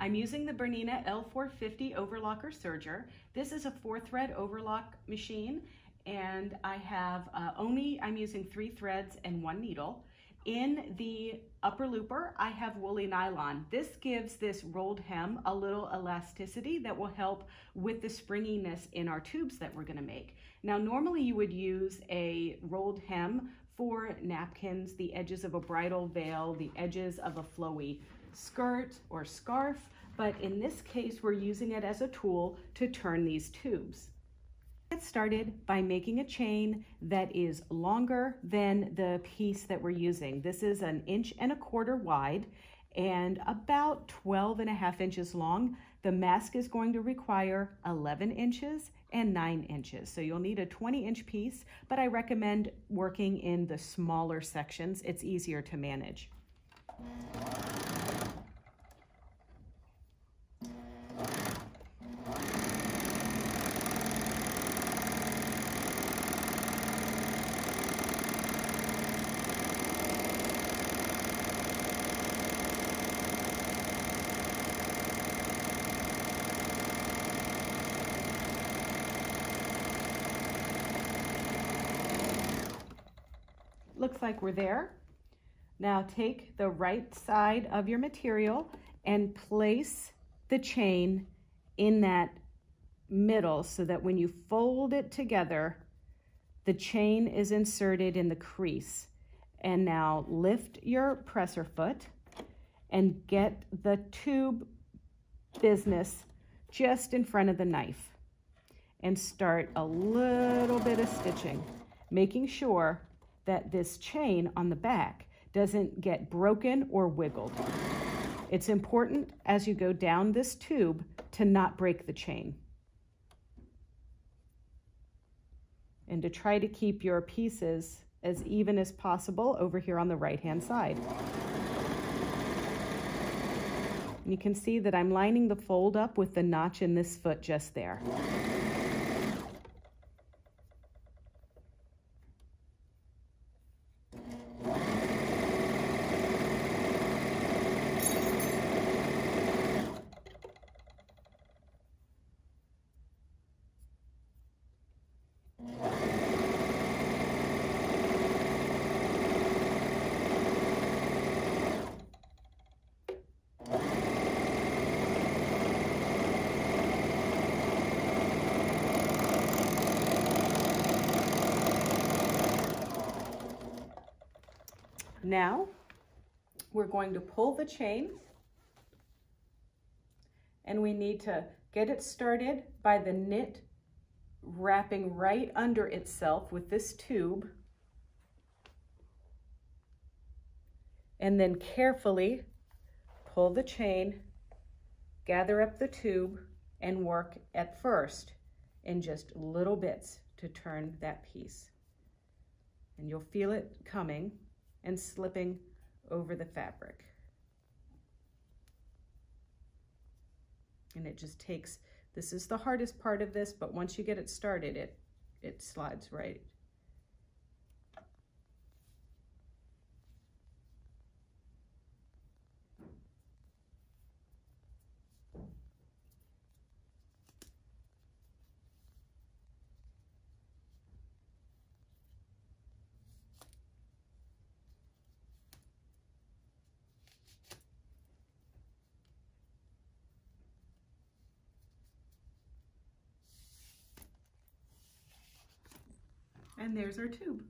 I'm using the BERNINA L 450 Overlocker Serger. This is a 4-thread overlock machine, and I have I'm using 3 threads and 1 needle. In the upper looper, I have woolly nylon. This gives this rolled hem a little elasticity that will help with the springiness in our tubes that we're gonna make. Now, normally you would use a rolled hem for napkins, the edges of a bridal veil, the edges of a flowy skirt or scarf, but in this case, we're using it as a tool to turn these tubes. Get started by making a chain that is longer than the piece that we're using. This is 1 1/4 inches wide and about 12.5 inches long. The mask is going to require 11 inches and 9 inches. So you'll need a 20-inch piece, but I recommend working in the smaller sections. It's easier to manage. Looks like we're there. Now take the right side of your material and place the chain in that middle so that when you fold it together, the chain is inserted in the crease. And now lift your presser foot and get the tube business just in front of the knife and start a little bit of stitching, making sure that this chain on the back doesn't get broken or wiggled. It's important as you go down this tube to not break the chain and to try to keep your pieces as even as possible over here on the right-hand side. And you can see that I'm lining the fold up with the notch in this foot just there. Now, we're going to pull the chain, and we need to get it started by the knit wrapping right under itself with this tube, and then carefully pull the chain, gather up the tube, and work at first in just little bits to turn that piece. And you'll feel it coming and slipping over the fabric. And it just takes, this is the hardest part of this, but once you get it started, it slides right. And there's our tube.